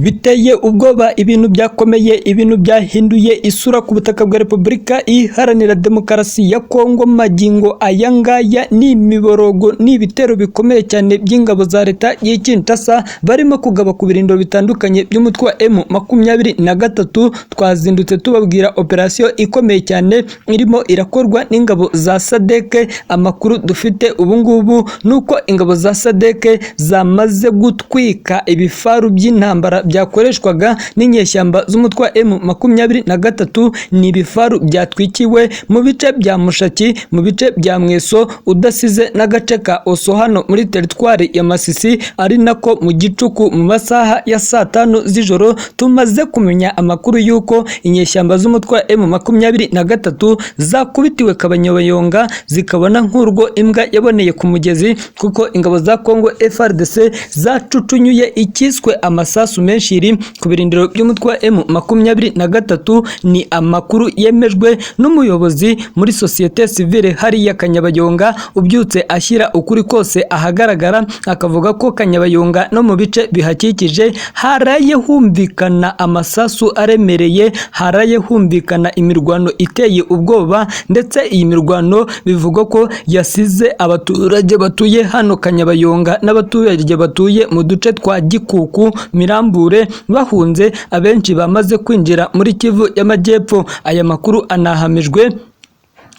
Biteye ubwoba, ibintu byakomeye, ibintu byahinduye isura ku butaka bwa Repubulika Iharanira Demokarasi ya Kongo. Magingo aya ngaya ni imiborogo, ni ibitero bikomeye cyane by'ingabo za leta y'i Kinshasa barimo kugaba ku birindiro bitandukanye by'umutwe wa M23. Twazindutse tubabwira operasiyo ikomeye cyane irimo irakorwa n'ingabo za SADC. Amakuru dufite ubu ngubu nuko ingabo za SADC zamaze gutwika ibifaru by'intambara byakoreshwaga n'inyeshyamba z'umutwe wa M23. Ni ibifaru byatwikiwe mu bice bya Mushaki, mu bice bya Mweso, udasize n'agace ka Oso hano muri teritwari ya Masisi. Ari nako mu gicuku mu masaha ya saa 5 z'ijoro tumaze kumenya amakuru yuko inyeshyamba z'umutwe wa M23 zakubitiwe Kabanyobayonga, zikabona nk'urwo imbwa yaboneye ku mugezi, kuko ingabo za Kongo FARDC zacucunyuye ikiswe amasasu menshi iri ku birindiro by'umutwe wa M23. Ni amakuru yemejwe n'umuyobozi muri societe civile hariya Kanyabayonga, ubyutse ashyira ukuri kose ahagaragara, akavuga ko Kanyabayonga no mu bice bihakikije haraye humvikana amasasu aremereye, haraye humvikana imirwano iteye ubwoba, ndetse iyi mirwano bivugwa ko yasize abaturage batuye hano Kanyabayonga n'abaturage batuye mu duce twa Gikuku, Mirambure bahunze, abenshi bamaze kwinjira muri Kivu y'Amajyepfo. Aya makuru anahamijwe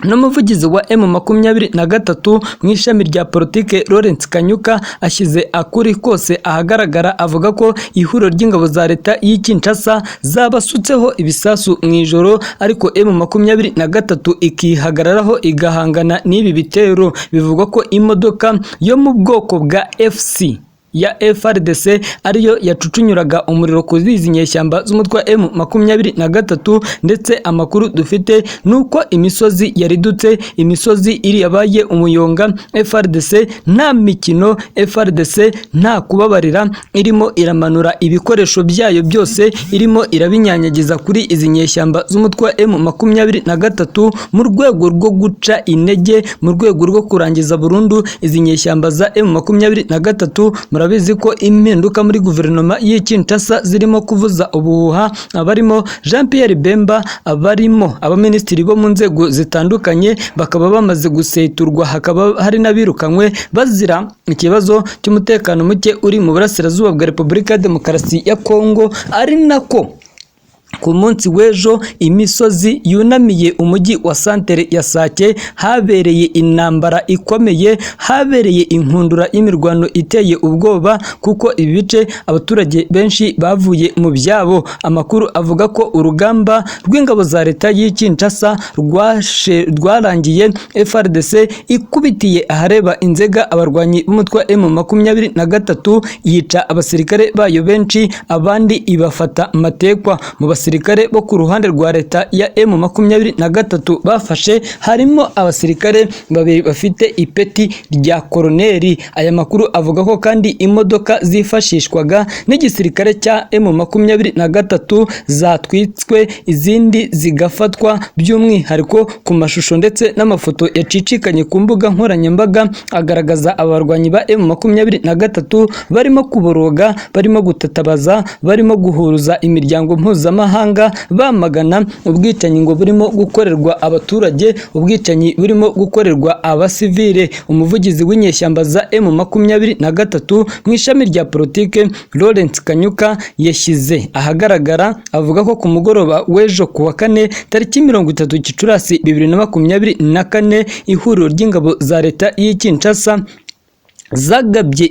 n'umuvugizi wa M23 mu ishami rya politike Lawrence Kanyuka. Ashyize akuri kose ahagaragara, avuga ko ihuriro ry'ingabo za leta y'i Kinshasa zabasutseho ibisasu mu ijoro, ariko M23 ikihagararaho igahangana n'ibi bitero. Bivugwa ko imodoka yo mu bwoko bwa FC ya FARDC ariyo yacucunyuraga umuriro kuri izi nyeshyamba z'umutwe wa M23. Ndetse amakuru dufite nuko imisozi yaridutse, imisozi iri yabaye umuyonga. FARDC nta mikino, FARDC nta kubabarira, irimo iramanura ibikoresho byayo byose, irimo irabinyanyagiza kuri izi nyeshyamba z'umutwe wa M23 mu rwego rwo guca intege, mu rwego rwo kurangiza burundu izi nyeshyamba za M23. Murabizi ko impinduka muri guverinoma y'i Kinshasa zirimo kuvuza ubuhuha, abarimo Jean Pierre Bemba, abarimo abaminisitiri bo mu nzego zitandukanye bakaba bamaze guseturwa, hakaba hari n'abirukanywe bazira ikibazo cy'umutekano muke uri mu burasirazuba bwa Repubulika ya Demokarasi ya Kongo. Ari nako ku munsi w'ejo imisozi yunamiye umujyi wa santere ya Sake habereye intambara ikomeye, habereye inkundura y'imirwano iteye ubwoba, kuko ibi bice abaturage benshi bavuye mu byabo. Amakuru avuga ko urugamba rw'ingabo za leta y'i Kinshasa rwarangiye, FARDC ikubitiye ahareba Inzega abarwanyi b'umutwe wa M23, yica abasirikare bayo benshi, abandi ibafata matekwa. Mu basirikare bo ku ruhande rwa leta ya M23 bafashe harimo abasirikare babiri bafite ipeti rya koroneri. Aya makuru avuga ko kandi imodoka zifashishwaga n'igisirikare cya M23 zatwitswe, izindi zigafatwa, by'umwihariko ku mashusho ndetse n'amafoto yacicikanye ku mbuga nkoranyambaga agaragaza abarwanyi ba M23 barimo kuboroga, barimo gutatabaza, barimo guhuruza imiryango mpuzamahanga bamagana ubwicanyi ngo burimo gukorerwa abaturage, ubwicanyi burimo gukorerwa abasivile. Umuvugizi w'inyeshyamba za M23 mu ishami rya politike Lawrence Kanyuka yashyize ahagaragara, avuga ko ku mugoroba w'ejo ku wa 4 tariki 30 Gicurasi 2024 ihuriro ry'ingabo za leta y'i Kinshasa zagabye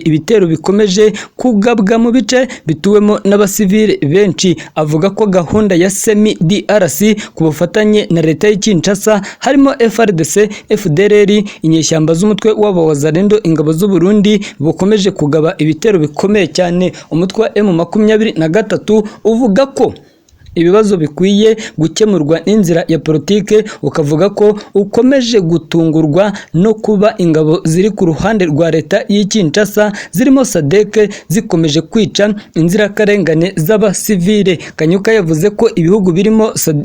ibitero bikomeje kugabwa mu bice bituwemo n'abasivile benshi. Avuga ko gahunda ya Semi DRC ku bufatanye na leta y'i Kinshasa harimo FARDC, FDLR, inyeshyamba z'umutwe w'Abawazalendo, ingabo z'u Burundi bukomeje kugaba ibitero bikomeye cyane. Umutwe wa M23 uvuga ko ibibazo bikwiye gukemurwa n'inzira ya politike, ukavuga ko ukomeje gutungurwa no kuba ingabo ziri ku ruhande rwa leta y'i Kinshasa zirimo SADC zikomeje kwica inzirakarengane z'abasivile. Kanyuka yavuze ko ibihugu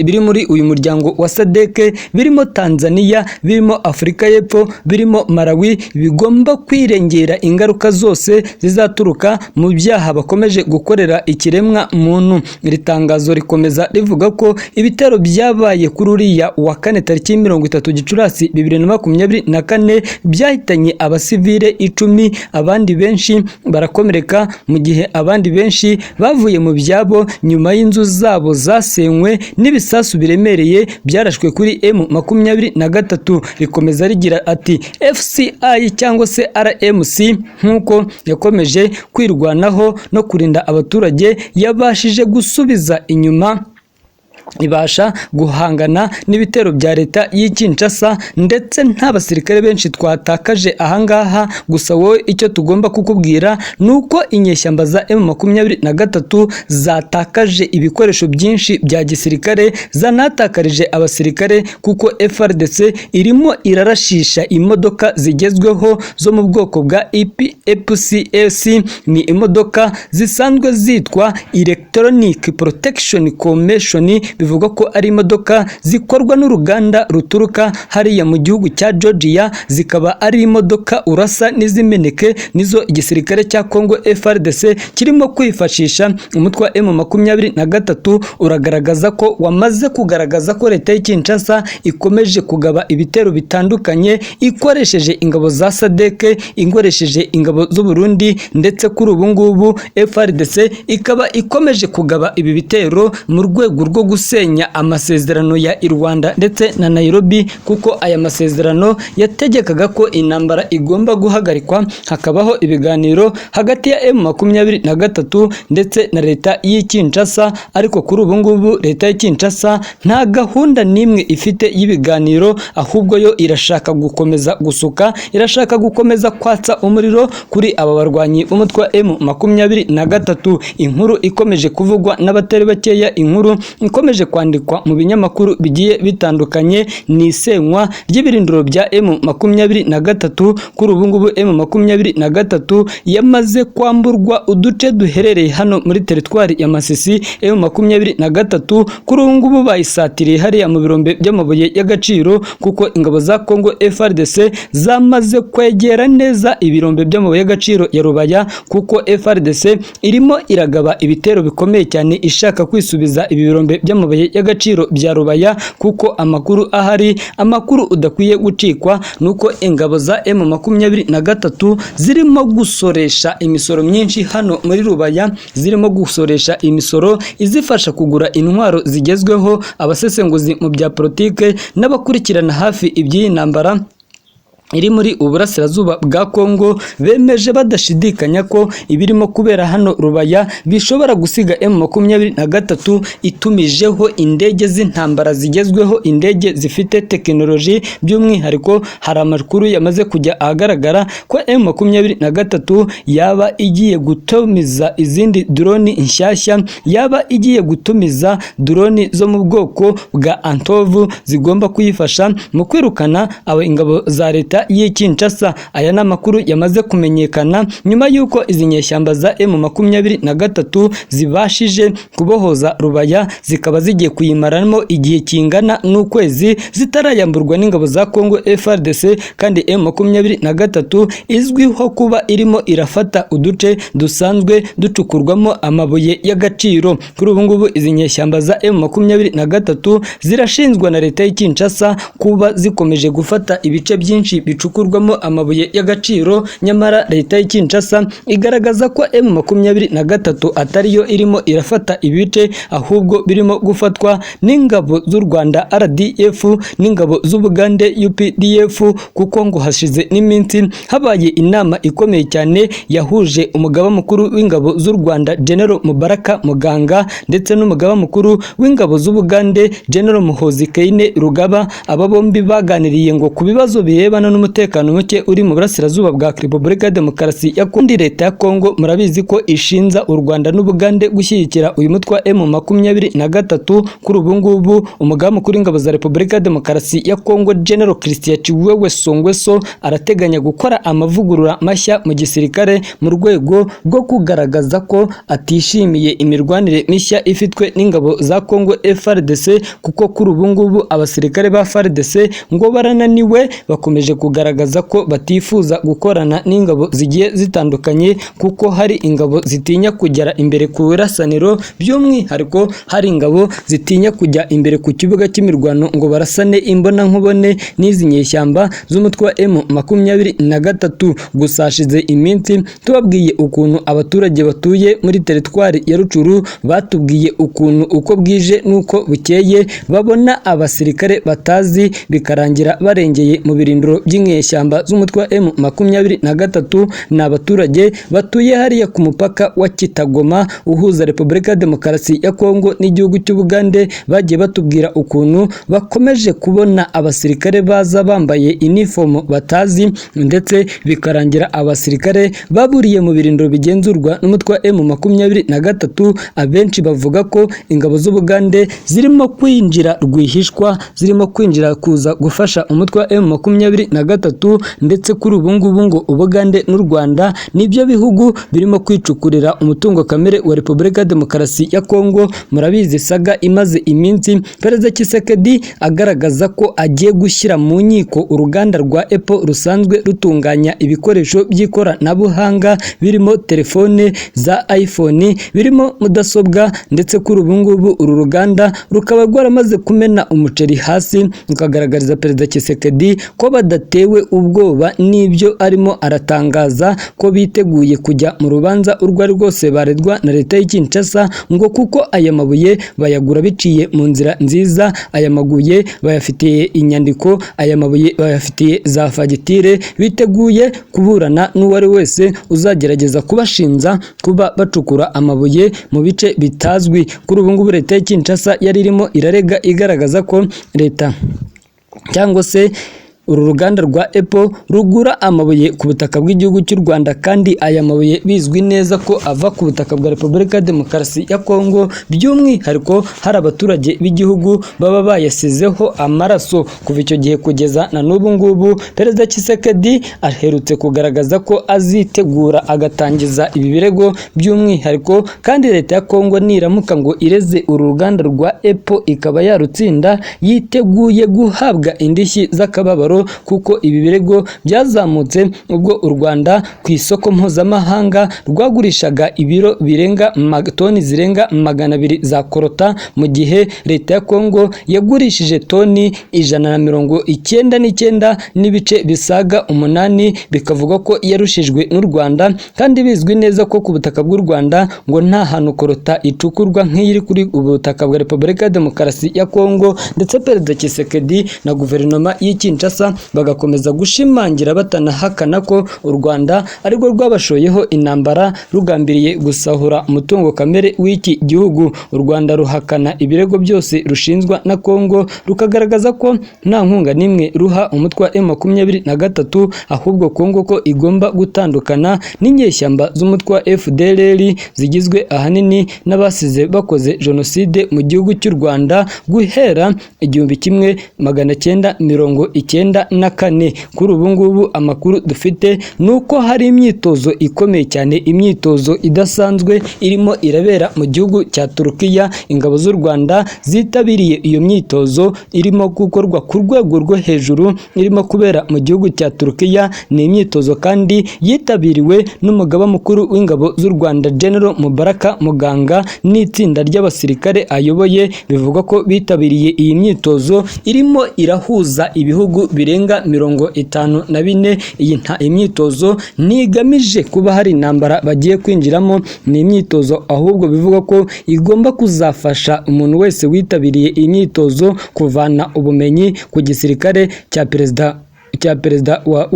biri muri uyu muryango wa SADC birimo Tanzania, birimo Afurika y'Epfo, birimo Malawi bigomba kwirengera ingaruka zose zizaturuka mu byaha bakomeje gukorera ikiremwa muntu. Iri tangazo rikomeza rivuga ko ibitero byabaye kuri uriya wa kane tariki 30 Gicurasi 2024 byahitanye abasivile 10, abandi benshi barakomereka, mu gihe abandi benshi bavuye mu byabo nyuma y'inzu zabo zasenywe n'ibisasu biremereye byarashwe kuri M23. Rikomeza rigira ati FCI cyangwa se RMC nk'uko yakomeje kwirwanaho no kurinda abaturage yabashije gusubiza inyuma, ibasha guhangana n'ibitero bya leta y'i Kinshasa, ndetse nta basirikare benshi twatakaje ahangaha. Gusa wowe icyo tugomba kukubwira nuko inyeshyamba za M23 zatakaje ibikoresho byinshi bya gisirikare, zanatakarije abasirikare kuko FARDC irimo irarashisha imodoka zigezweho zo mu bwoko bwa EPCS. Ni imodoka zisanzwe zitwa Electronic Protection Commission, bivuga ko ari imodoka zikorwa n'uruganda ruturuka hariya mu gihugu cya Georgia, zikaba ari imodoka urasa n'izimeneke nizo igisirikare cya Kongo FARDC kirimo kwifashisha. Umutwe wa M23 uragaragaza ko wamaze kugaragaza ko leta y'i Kinshasa ikomeje kugaba ibitero bitandukanye ikoresheje ingabo za SADC, ikoresheje ingabo z'u Burundi, ndetse kuri ubu ngubu FARDC ikaba ikomeje kugaba ibi bitero mu rwego rwo gusenya amasezerano ya Rwanda ndetse na Nairobi, kuko aya masezerano yategekaga ko intambara igomba guhagarikwa, hakabaho ibiganiro hagati ya M23 ndetse na leta y'i Kinshasa. Ariko kuri ubu ngubu leta y'i Kinshasa nta gahunda n'imwe ifite y'ibiganiro, ahubwo yo irashaka gukomeza gusuka, irashaka gukomeza kwatsa umuriro kuri aba barwanyi b'umutwe wa M23. Inkuru ikomeje kuvugwa n'abatari bakeya, inkuru ikomeje kwandikwa mu binyamakuru bigiye bitandukanye, ni isenywa ry'ibirindiro bya M23. Kuri ubu ngubu M23 yamaze kwamburwa uduce duherereye hano muri teritwari ya Masisi. M23 kuri ubu ngubu bayisatiriye hariya mu birombe by'amabuye y'agaciro, kuko ingabo za Kongo FARDC zamaze kwegera neza ibirombe by'amabuye y'agaciro ya Rubaya, kuko FARDC irimo iragaba ibitero bikomeye cyane ishaka kwisubiza ibi birombe by'amabuye y'agaciro bya Rubaya. Kuko amakuru ahari, amakuru udakwiye gucikwa, nuko ingabo za M23 zirimo gusoresha imisoro myinshi hano muri Rubaya, zirimo gusoresha imisoro izifasha kugura intwaro zigezweho. Abasesenguzi mu bya politike n'abakurikirana hafi iby'iyi ntambara iri muri uburasirazuba bwa Kongo bemeje badashidikanya ko ibirimo kubera hano Rubaya bishobora gusiga M23 itumijeho indege z'intambara zigezweho, indege zifite tekinoloji. By'umwihariko hari amakuru yamaze kujya ahagaragara ko M23 yaba igiye gutumiza izindi drone nshyashya, yaba igiye gutumiza drone zo mu bwoko bwa Antovu zigomba kuyifasha mu kwirukana aba ingabo za leta y'i Kinshasa. Aya na makuru yamaze kumenyekana nyuma yuko izi nyeshyamba za M23 zibashije kubohoza Rubaya, zikaba zigiye kuyimaramo igihe kingana n'ukwezi zitarayamburwa n'ingabo za Kongo FARDC. Kandi M23 izwiho kuba irimo irafata uduce dusanzwe ducukurwamo amabuye y'agaciro. Kuri ubu ngubu izi nyeshyamba za M23 zirashinzwa na leta y'i Kinshasa kuba zikomeje gufata ibice byinshi bicukurwamo amabuye y'agaciro, nyamara leta y'i Kinshasa igaragaza ko M23 atariyo irimo irafata ibice, ahubwo birimo gufatwa n'ingabo z'u Rwanda RDF n'ingabo z'Ubugande UPDF, kuko ngo hashize n'iminsi habaye inama ikomeye cyane yahuje umugaba mukuru w'ingabo z'u Rwanda General Mubaraka Muganga ndetse n'umugaba mukuru w'ingabo z'Ubugande General Muhoozi Kayine Rugaba. Aba bombi baganiriye ngo ku bibazo birebana n'umutekano muke uri mu burasirazuba bwa Repubulika ya Demokarasi ya Kongo. Leta ya Kongo murabizi ko ishinza u Rwanda n'Ubugande gushyigikira uyu mutwe wa M23. Kuri ubu ngubu umugaba mukuru w'ingabo za Repubulika ya Demokarasi ya Kongo General Christian Chiwewe Songweso arateganya gukora amavugurura mashya mu gisirikare mu rwego rwo kugaragaza ko atishimiye imirwanire mishya ifitwe n'ingabo za Kongo FARDC, kuko kuri ubu ngubu abasirikare ba FARDC ngo barananiwe, bakomeje kugaragaza ko batifuza gukorana n'ingabo zigiye zitandukanye, kuko hari ingabo zitinya kugera imbere ku birasaniro, by'umwihariko hari ingabo zitinya kujya imbere ku kibuga cy'imirwano ngo barasane imbona nkubone n'izi nyeshyamba z'umutwe wa M23. Gusa hashize iminsi tubabwiye ukuntu abaturage batuye muri teritwari ya Rucuru batubwiye ukuntu uko bwije nuko bukeye babona abasirikare batazi, bikarangira barengeye mu birindiro by'inyeshyamba z'umutwe wa M23. Ni abaturage batuye hariya ku mupaka wa Kitagoma uhuza Repubulika ya Demokarasi ya Kongo n'igihugu cy'Ubugande, bagiye batubwira ukuntu bakomeje kubona abasirikare baza bambaye uniform batazi, ndetse bikarangira abasirikare baburiye mu birindiro bigenzurwa n'umutwe wa M23. Abenshi bavuga ko ingabo z'Ubugande zirimo kwinjira rwihishwa, zirimo kwinjira kuza gufasha umutwe wa M23, ndetse kuri ubu ngubu ngo Ubugande n'u Rwanda nibyo bihugu birimo kwicukurira umutungo kamere wa Repubulika ya Demokarasi ya Kongo. Murabizi saga imaze iminsi Perezida Tshisekedi agaragaza ko agiye gushyira mu nkiko uruganda rwa Apple rusanzwe rutunganya ibikoresho by'ikoranabuhanga birimo telefone za iPhone, birimo mudasobwa, ndetse kuri ubu ngubu uru ruganda rukaba rwaramaze kumena umuceri hasi, rukagaragariza Perezida Tshisekedi ko badatewe ubwoba n'ibyo arimo aratangaza, ko biteguye kujya mu rubanza urwo ari rwose baredwa na leta y'i Kinshasa, ngo kuko aya mabuye bayagura biciye mu nzira nziza, aya mabuye bayafitiye inyandiko, aya mabuye bayafitiye za fagitire, biteguye kuburana n'uwari wese uzagerageza kubashinja kuba bacukura amabuye mu bice bitazwi. Kuri ubu ngubu leta y'i Kinshasa yari irimo irarega igaragaza ko leta cyangwa se uru ruganda rwa Apple rugura amabuye ku butaka bw'igihugu cy'u Rwanda, kandi aya mabuye bizwi neza ko ava ku butaka bwa Repubulika ya Demokarasi ya Kongo, by'umwihariko hari abaturage b'igihugu baba bayasizeho amaraso. Kuva icyo gihe kugeza na n'ubu ngubu Perezida Tshisekedi aherutse kugaragaza ko azitegura agatangiza ibi birego, by'umwihariko kandi leta ya Kongo niramuka ngo ireze uru ruganda rwa Apple ikaba yarutsinda, yiteguye guhabwa indishyi z'akababaro, kuko ibi birego byazamutse ubwo u Rwanda ku isoko mpuzamahanga rwagurishaga ibiro birenga toni zirenga 200 za korota, mu gihe leta ya Kongo yagurishije toni 199 n'ibice bisaga 8, bikavuga ko yarushijwe n'u Rwanda, kandi bizwi neza ko ku butaka bw'u Rwanda ngo nta hantu korota icukurwa nk'iri kuri ubutaka bwa Repubulika ya Demokarasi ya Kongo. Ndetse Perezida Tshisekedi na guverinoma y'i Kinshasa bagakomeza gushimangira batanahakana ko u Rwanda arirwo rwabashoyeho intambara rugambiriye gusahura umutungo kamere w'iki gihugu. U Rwanda ruhakana ibirego byose rushinzwa na Kongo, rukagaragaza ko nta nkunga n'imwe ruha umutwe wa M23, ahubwo Kongo ko igomba gutandukana n'inyeshyamba z'umutwe wa FDLR zigizwe ahanini n'abasize bakoze jenoside mu gihugu cy'u Rwanda guhera 1994. Kuri ubu ngubu amakuru dufite nuko hari imyitozo ikomeye cyane, imyitozo idasanzwe irimo irabera mu gihugu cya Turukiya. Ingabo z'u Rwanda zitabiriye iyo myitozo irimo gukorwa ku rwego rwo hejuru, irimo kubera mu gihugu cya Turukiya. Ni imyitozo kandi yitabiriwe n'umugaba mukuru w'ingabo z'u Rwanda General Mubaraka Muganga n'itsinda ry'abasirikare ayoboye. Bivuga ko bitabiriye iyi myitozo irimo irahuza ibihugu birenga 54. Iyi imyitozo ntigamije kuba hari intambara bagiye kwinjiramo, ni imyitozo ahubwo bivuga ko igomba kuzafasha umuntu wese witabiriye iyi myitozo kuvana ubumenyi ku gisirikare cya Perezida cya perezida wa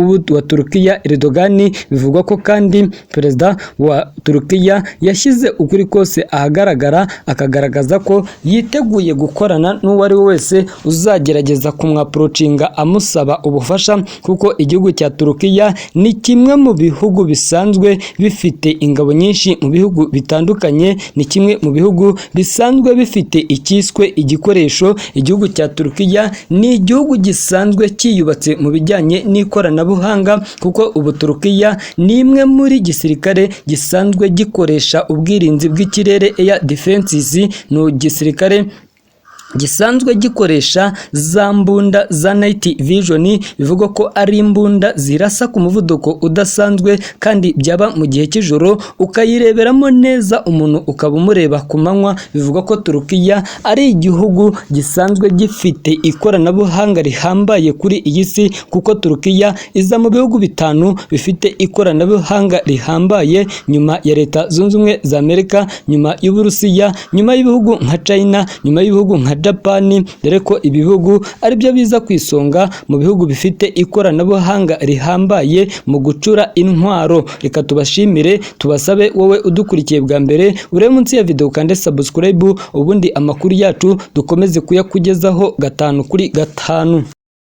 Turukiya Erdogan. Bivugwa ko kandi perezida wa Turukiya yashyize ukuri kose ahagaragara, akagaragaza ko yiteguye gukorana n'uwo ari we wese uzagerageza kumwaprocinga amusaba ubufasha, kuko igihugu cya Turukiya ni kimwe mu bihugu bisanzwe bifite ingabo nyinshi mu bihugu bitandukanye, ni kimwe mu bihugu bisanzwe bifite ikiswe igikoresho. Igihugu cya Turukiya ni igihugu gisanzwe cyiyubatse mu bijyanye n'ikoranabuhanga, kuko ubu Turukiya ni imwe muri gisirikare gisanzwe gikoresha ubwirinzi bw'ikirere, air defenses. Ni gisirikare gisanzwe gikoresha za mbunda za night vision, bivuga ko ari imbunda zirasa ku muvuduko udasanzwe, kandi byaba mu gihe cy'ijoro ukayireberamo neza, umuntu ukaba umureba ku manywa. Bivuga ko Turukiya ari igihugu gisanzwe gifite ikoranabuhanga rihambaye kuri iyi si, kuko Turukiya iza mu bihugu bitanu bifite ikoranabuhanga rihambaye, nyuma ya Leta Zunze Ubumwe za Amerika, nyuma y'Uburusiya, nyuma y'ibihugu nka China, nyuma y'ibihugu nka Japan, dore ko ibihugu ari byo biza ku isonga mu bihugu bifite ikoranabuhanga rihambaye mu gucura intwaro. Reka tubashimire, tubasabe wowe udukurikiye bwa mbere urebe munsi ya video kandi subscribe, ubundi amakuru yacu dukomeze kuyakugezaho 5 kuri 5.